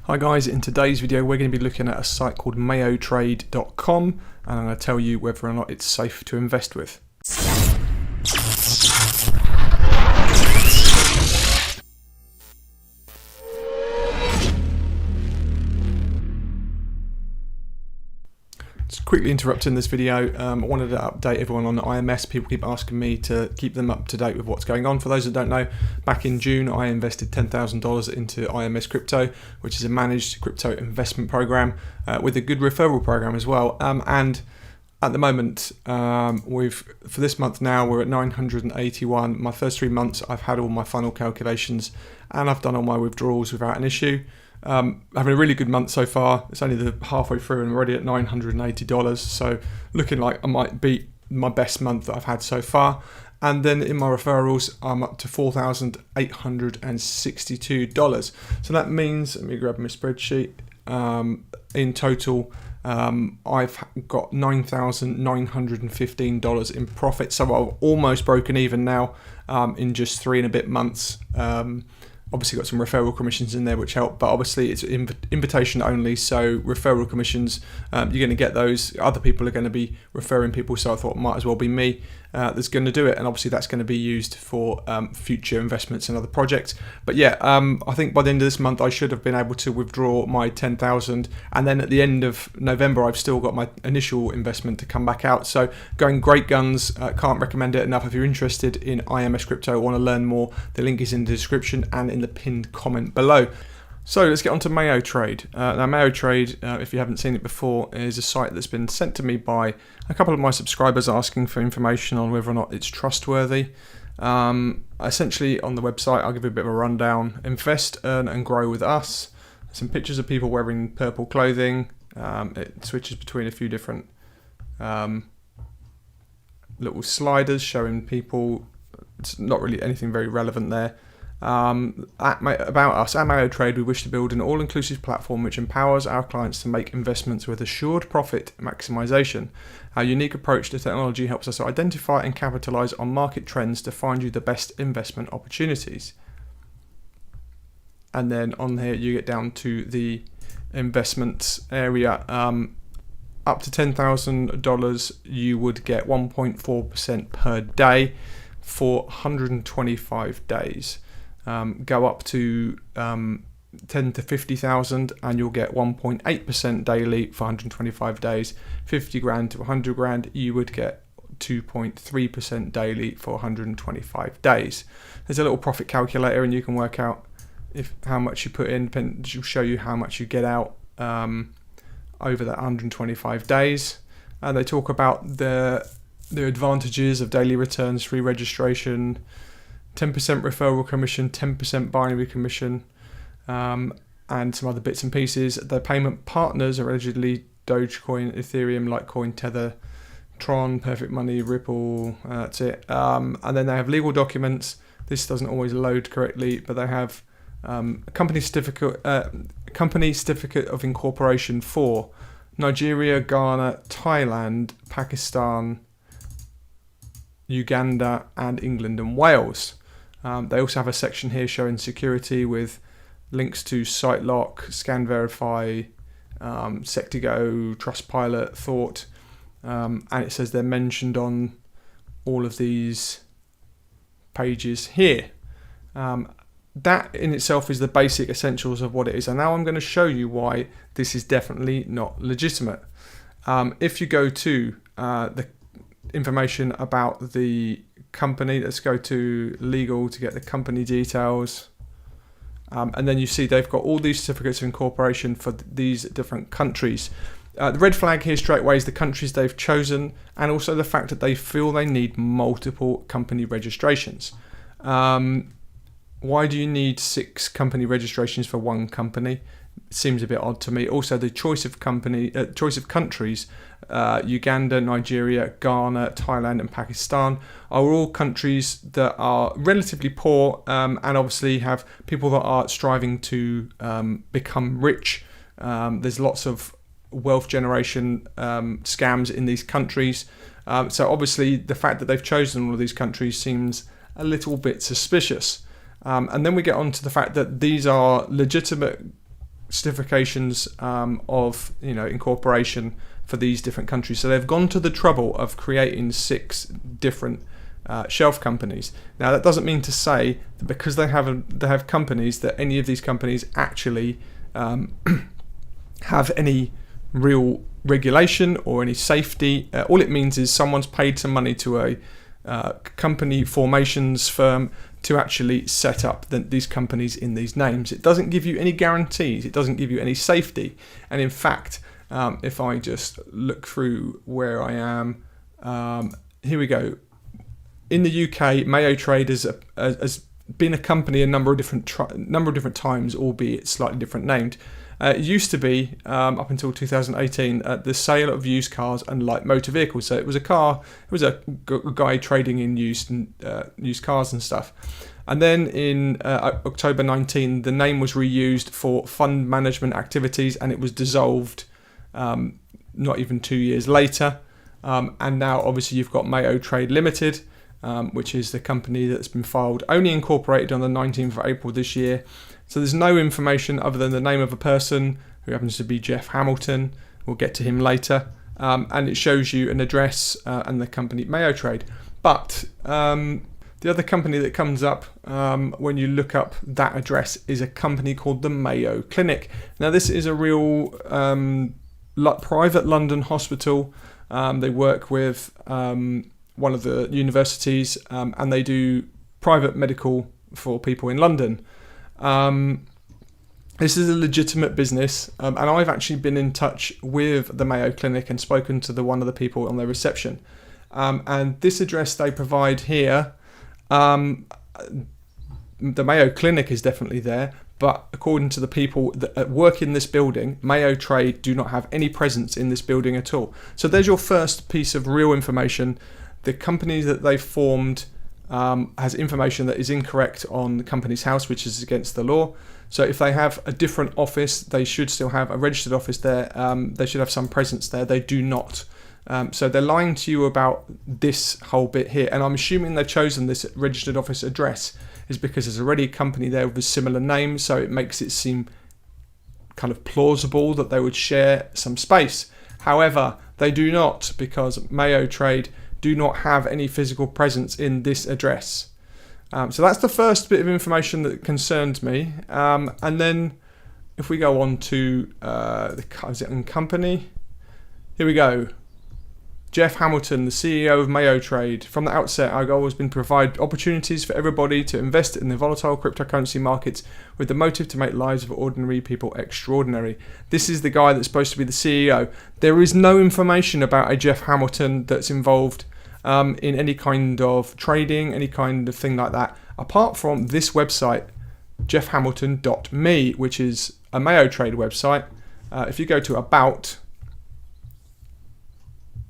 Hi guys, in today's video we're going to be looking at a site called MAYOTRADE.com and I'm going to tell you whether or not it's safe to invest with. Just quickly interrupting this video, I wanted to update everyone on the IMS. People keep asking me to keep them up to date with what's going on. For those that don't know, back in June I invested $10,000 into IMS Crypto, which is a managed crypto investment program with a good referral program as well. And at the moment, for this month now, we're at 981. My first 3 months, I've had all my final calculations and I've done all my withdrawals without an issue. Having a really good month so far. It's only the halfway through and I'm already at $980, so looking like I might beat my best month that I've had so far. And then in my referrals I'm up to $4,862. So that means, let me grab my spreadsheet, in total I've got $9,915 in profit, so I've almost broken even now in just 3 and a bit months. Obviously got some referral commissions in there which help, but obviously it's invitation only, so referral commissions, you're going to get those. Other people are going to be referring people, so I thought it might as well be me that's going to do it, and obviously that's going to be used for future investments and other projects. But yeah, I think by the end of this month I should have been able to withdraw my 10,000, and then at the end of November I've still got my initial investment to come back out. So going great guns, can't recommend it enough. If you're interested in IMS Crypto or want to learn more, the link is in the description and in the pinned comment below. So let's get on to MAYOTRADE. Now MAYOTRADE, if you haven't seen it before, is a site that's been sent to me by a couple of my subscribers asking for information on whether or not it's trustworthy. Essentially on the website, I'll give you a bit of a rundown. Invest, earn and grow with us. Some pictures of people wearing purple clothing. It switches between a few different little sliders showing people. It's not really anything very relevant there. About us, at MAYOTRADE, we wish to build an all-inclusive platform which empowers our clients to make investments with assured profit maximization. Our unique approach to technology helps us identify and capitalize on market trends to find you the best investment opportunities. And then on here you get down to the investments area. Up to $10,000 you would get 1.4% per day for 125 days. Go up to 10 to 50,000 and you'll get 1.8% daily for 125 days. 50 grand to 100 grand, you would get 2.3% daily for 125 days. There's a little profit calculator and you can work out how much you put in. It will show you how much you get out over that 125 days. And they talk about the advantages of daily returns, free registration, 10% referral commission, 10% binary commission, and some other bits and pieces. Their payment partners are allegedly Dogecoin, Ethereum, Litecoin, Tether, Tron, Perfect Money, Ripple, that's it. And then they have legal documents. This doesn't always load correctly, but they have a company certificate of incorporation for Nigeria, Ghana, Thailand, Pakistan, Uganda, and England and Wales. They also have a section here showing security with links to SiteLock, Scan Verify, Sectigo, Trustpilot, Thought, and it says they're mentioned on all of these pages here. That in itself is the basic essentials of what it is, and now I'm going to show you why this is definitely not legitimate. If you go to the information about the company, let's go to legal to get the company details, and then you see they've got all these certificates of incorporation for these different countries. The red flag here straight away is the countries they've chosen, and also the fact that they feel they need multiple company registrations. Why do you need 6 company registrations for one company? It seems a bit odd to me. Also, the choice of countries, Uganda, Nigeria, Ghana, Thailand, and Pakistan are all countries that are relatively poor, and obviously have people that are striving to become rich. There's lots of wealth generation scams in these countries. So obviously, the fact that they've chosen all of these countries seems a little bit suspicious. And then we get on to the fact that these are legitimate certifications of incorporation for these different countries. So they've gone to the trouble of creating 6 different shelf companies. Now that doesn't mean to say that because they have companies, that any of these companies actually have any real regulation or any safety. All it means is someone's paid some money to a company formations firm to actually set up these companies in these names. It doesn't give you any guarantees. It doesn't give you any safety. And in fact, if I just look through where I am, here we go. In the UK, MAYOTRADE has been a company a number of different times, albeit slightly different named. It used to be, up until 2018, the sale of used cars and light motor vehicles. So it was a guy trading in used cars and stuff. And then in October 19, the name was reused for fund management activities, and it was dissolved not even 2 years later. And now obviously you've got MAYOTRADE Limited, which is the company that's been filed, only incorporated on the 19th of April this year. So there's no information other than the name of a person who happens to be Jeff Hamilton. We'll get to him later. And it shows you an address and the company MAYOTRADE. But the other company that comes up when you look up that address is a company called the Mayo Clinic. Now this is a real private London hospital. They work with one of the universities and they do private medical for people in London. This is a legitimate business, and I've actually been in touch with the Mayo Clinic and spoken to one of the people on their reception. And this address they provide here, the Mayo Clinic is definitely there, but according to the people that work in this building, MAYOTRADE do not have any presence in this building at all. So there's your first piece of real information. The company that they formed has information that is incorrect on the company's house, which is against the law. So if they have a different office, they should still have a registered office there. They should have some presence there. They do not. So they're lying to you about this whole bit here. And I'm assuming they've chosen this registered office address is because there's already a company there with a similar name. So it makes it seem kind of plausible that they would share some space. However, they do not, because MAYOTRADE do not have any physical presence in this address. So that's the first bit of information that concerned me. And then if we go on to the company, here we go. Jeff Hamilton, the CEO of MAYOTRADE. From the outset, our goal has been to provide opportunities for everybody to invest in the volatile cryptocurrency markets with the motive to make lives of ordinary people extraordinary. This is the guy that's supposed to be the CEO. There is no information about a Jeff Hamilton that's involved in any kind of trading, any kind of thing like that, apart from this website, jeffhamilton.me, which is a MAYOTRADE website. If you go to About,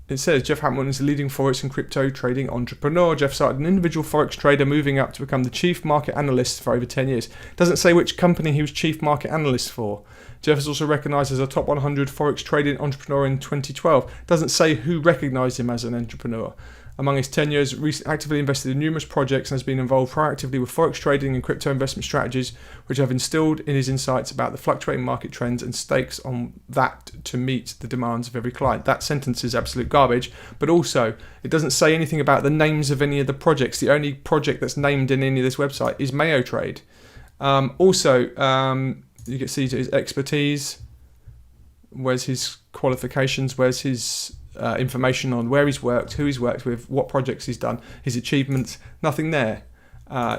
it says Jeff Hamilton is a leading forex and crypto trading entrepreneur. Jeff started an individual forex trader, moving up to become the chief market analyst for over 10 years. Doesn't say which company he was chief market analyst for. Jeff is also recognised as a top 100 forex trading entrepreneur in 2012. Doesn't say who recognised him as an entrepreneur. Among his 10 years, actively invested in numerous projects and has been involved proactively with forex trading and crypto investment strategies, which have instilled in his insights about the fluctuating market trends and stakes on that to meet the demands of every client. That sentence is absolute garbage, but also it doesn't say anything about the names of any of the projects. The only project that's named in any of this website is MAYOTRADE. You can see his expertise. Where's his qualifications? Where's his information on where he's worked, who he's worked with, what projects he's done, his achievements? Nothing there.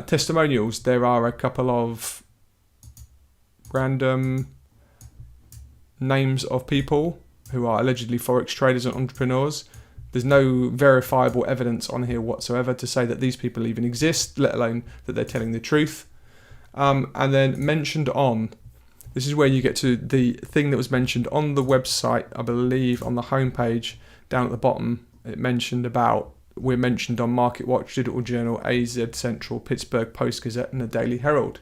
Testimonials, there are a couple of random names of people who are allegedly forex traders and entrepreneurs. There's no verifiable evidence on here whatsoever to say that these people even exist, let alone that they're telling the truth. And then mentioned on, this is where you get to the thing that was mentioned on the website, I believe on the homepage down at the bottom. It mentioned about, we're mentioned on Market Watch, Digital Journal, AZ Central, Pittsburgh Post Gazette and the Daily Herald.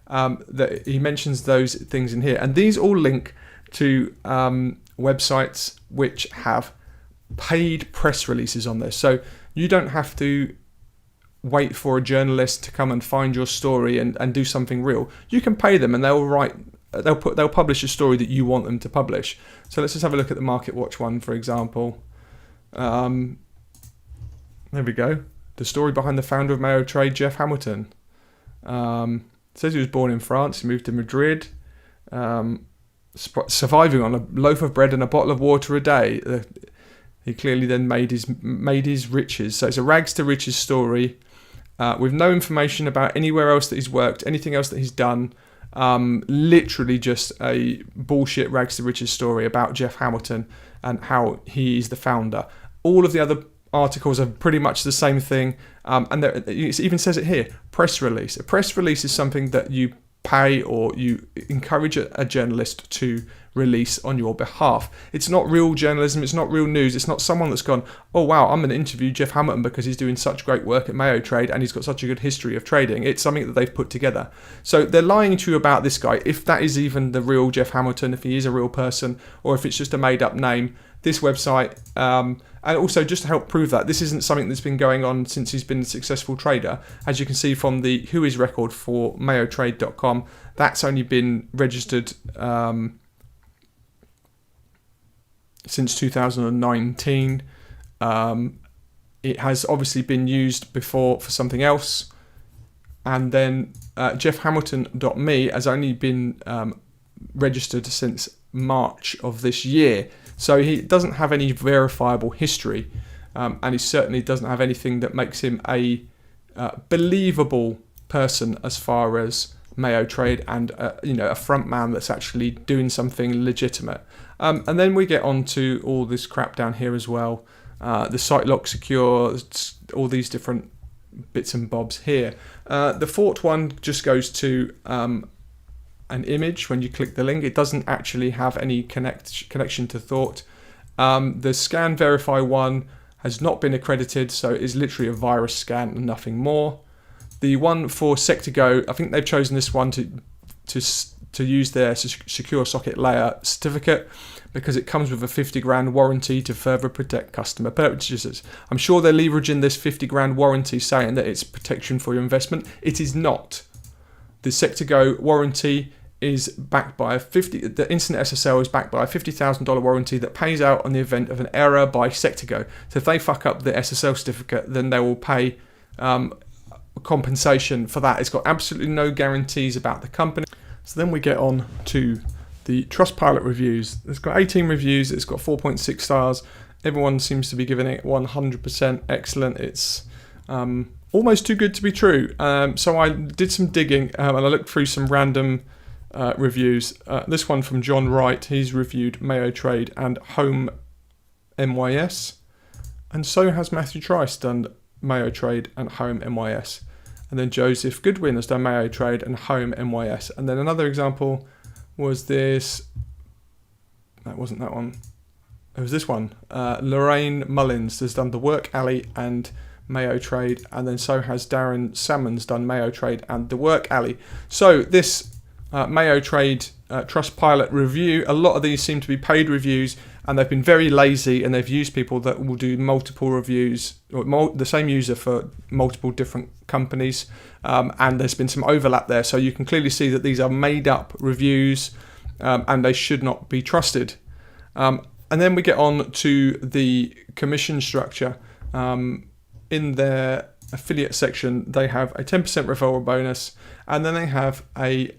That he mentions those things in here. And these all link to websites which have paid press releases on there. So you don't have to wait for a journalist to come and find your story and do something real. You can pay them and they'll write they'll publish a story that you want them to publish. So let's just have a look at the Market Watch one, for example. There we go. The story behind the founder of MAYOTRADE, Jeff Hamilton. Says he was born in France. He moved to Madrid. Surviving on a loaf of bread and a bottle of water a day. He clearly then made his riches. So it's a rags to riches story, with no information about anywhere else that he's worked, anything else that he's done. Literally just a bullshit rags to riches story about Jeff Hamilton and how he is the founder. All of the other articles are pretty much the same thing, and it even says it here, press release. A press release is something that you pay or you encourage a journalist to release on your behalf. It's not real journalism, it's not real news, it's not someone that's gone, oh wow, I'm going to interview Jeff Hamilton because he's doing such great work at MAYOTRADE and he's got such a good history of trading. It's something that they've put together. So they're lying to you about this guy, if that is even the real Jeff Hamilton, if he is a real person, or if it's just a made up name. This website, and also just to help prove that this isn't something that's been going on since he's been a successful trader. As you can see from the Who Is record for mayotrade.com, that's only been registered since 2019. It has obviously been used before for something else, and then jeffhamilton.me has only been registered since March of this year. So he doesn't have any verifiable history, and he certainly doesn't have anything that makes him a believable person as far as MAYOTRADE and a front man that's actually doing something legitimate. And then we get on to all this crap down here as well, the site lock secure, all these different bits and bobs here. The fourth one just goes to an image. When you click the link, it doesn't actually have any connection to Thought. The scan verify one has not been accredited, so it is literally a virus scan and nothing more. The one for Sector-Go, I think they've chosen this one to use their secure socket layer certificate because it comes with a 50 grand warranty to further protect customer purchases. I'm sure they're leveraging this 50 grand warranty saying that it's protection for your investment. It is not. The Sector-Go warranty is backed by the instant SSL is backed by a $50,000 warranty that pays out on the event of an error by Sector-Go. So if they fuck up the SSL certificate, then they will pay compensation for that. It's got absolutely no guarantees about the company. So then we get on to the Trustpilot reviews. It's got 18 reviews. It's got 4.6 stars. Everyone seems to be giving it 100% excellent. It's almost too good to be true. So I did some digging and I looked through some random reviews. This one from John Wright. He's reviewed MAYOTRADE and Home MYS, and so has Matthew Trice done MAYOTRADE and Home MYS, and then Joseph Goodwin has done MAYOTRADE and Home MYS. And then another example was this. That wasn't that one. It was this one. Lorraine Mullins has done The Work Alley and MAYOTRADE, and then so has Darren Salmons done MAYOTRADE and The Work Alley. So this MAYOTRADE Trustpilot review, a lot of these seem to be paid reviews, and they've been very lazy, and they've used people that will do multiple reviews, or the same user for multiple different companies, and there's been some overlap there. So you can clearly see that these are made up reviews, and they should not be trusted. And then we get on to the commission structure. In their affiliate section, they have a 10% referral bonus, and then they have a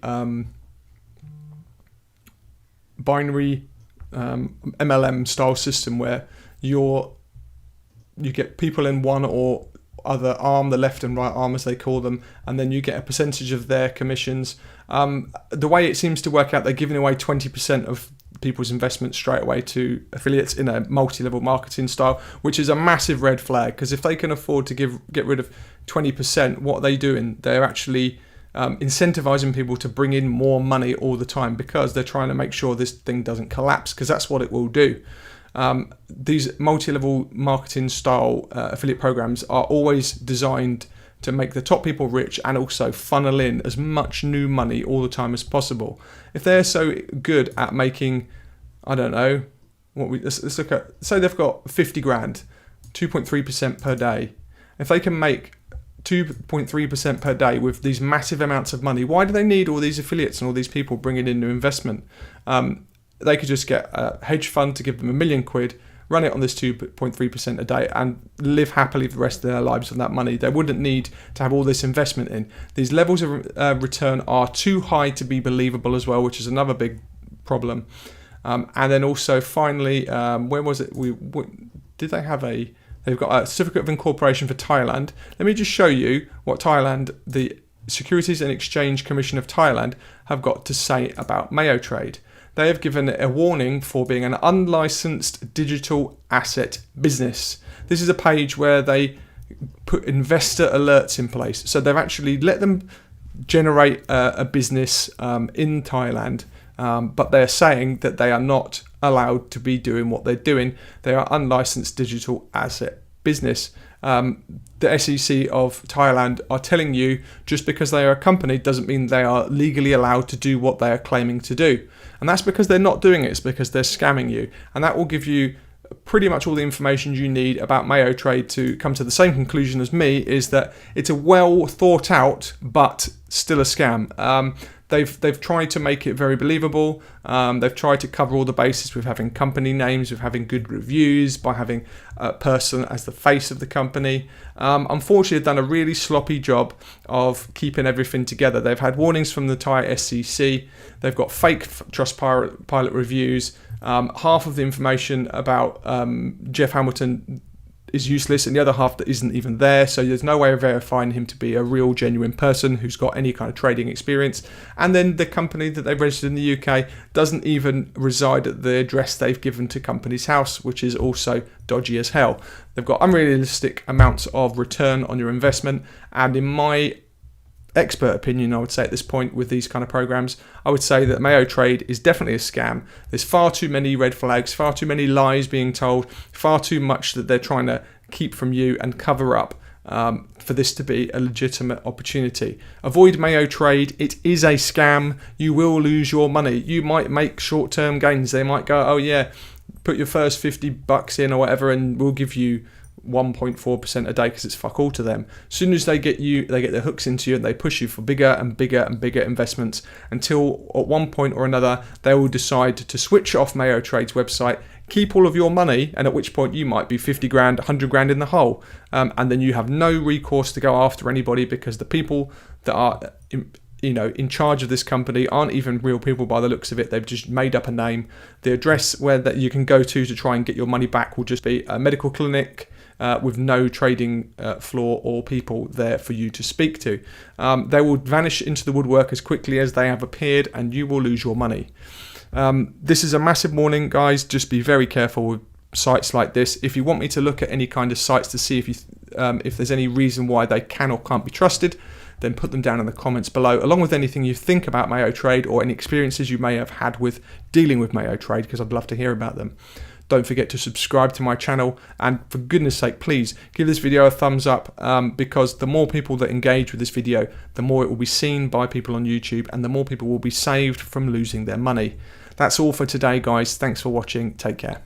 binary MLM style system where you get people in one or other arm, the left and right arm as they call them, and then you get a percentage of their commissions. The way it seems to work out, they're giving away 20% of people's investments straight away to affiliates in a multi-level marketing style, which is a massive red flag, because if they can afford to get rid of 20%, what are they doing? They're actually incentivizing people to bring in more money all the time, because they're trying to make sure this thing doesn't collapse, because that's what it will do. These multi-level marketing style affiliate programs are always designed to make the top people rich and also funnel in as much new money all the time as possible. If they're so good at making, I don't know, let's look at, say they've got 50 grand, 2.3% per day. If they can make 2.3% per day with these massive amounts of money. Why do they need all these affiliates and all these people bringing in new investment? They could just get a hedge fund to give them £1 million, run it on this 2.3% a day, and live happily for the rest of their lives on that money. They wouldn't need to have all this investment in. These levels of return are too high to be believable as well, which is another big problem. And then also, finally, where was it? Did they have they've got a certificate of incorporation for Thailand. Let me just show you what the Securities and Exchange Commission of Thailand have got to say about MAYOTRADE. They have given a warning for being an unlicensed digital asset business. This is a page where they put investor alerts in place. So they've actually let them generate a business in Thailand, but they're saying that they are not allowed to be doing what they're doing. They are unlicensed digital asset business. The SEC of Thailand are telling you just because they are a company doesn't mean they are legally allowed to do what they are claiming to do. And that's because they're not doing it. It's because they're scamming you. And that will give you pretty much all the information you need about MAYOTRADE to come to the same conclusion as me, is that it's a well thought out but still a scam. They've tried to make it very believable. They've tried to cover all the bases with having company names, with having good reviews, by having a person as the face of the company. Unfortunately, they've done a really sloppy job of keeping everything together. They've had warnings from the Thai SEC. They've got fake Trustpilot reviews. Half of the information about Jeff Hamilton is useless, and the other half that isn't even there, so there's no way of verifying him to be a real genuine person who's got any kind of trading experience. And then the company that they've registered in the UK doesn't even reside at the address they've given to Companies House, which is also dodgy as hell. They've got unrealistic amounts of return on your investment, and in my expert opinion, I would say at this point with these kind of programs, I would say that MAYOTRADE is definitely a scam. There's far too many red flags, far too many lies being told, far too much that they're trying to keep from you and cover up for this to be a legitimate opportunity. Avoid MAYOTRADE. It is a scam. You will lose your money. You might make short-term gains. They might go, oh yeah, put your first $50 in or whatever, and we'll give you 1.4% a day because it's fuck all to them. As soon as they get their hooks into you, and they push you for bigger and bigger and bigger investments, until at one point or another they will decide to switch off MAYOTRADE's website, keep all of your money, and at which point you might be 50 grand, 100 grand in the hole, and then you have no recourse to go after anybody, because the people that are in charge of this company aren't even real people by the looks of it. They've just made up a name. The address where that you can go to try and get your money back will just be a medical clinic with no trading floor or people there for you to speak to. They will vanish into the woodwork as quickly as they have appeared, and you will lose your money. This is a massive warning, guys. Just be very careful with sites like this. If you want me to look at any kind of sites to see if there's any reason why they can or can't be trusted, then put them down in the comments below, along with anything you think about MAYOTRADE or any experiences you may have had with dealing with MAYOTRADE, because I'd love to hear about them. Don't forget to subscribe to my channel, and for goodness sake, please give this video a thumbs up, because the more people that engage with this video, the more it will be seen by people on YouTube, and the more people will be saved from losing their money. That's all for today, guys. Thanks for watching. Take care.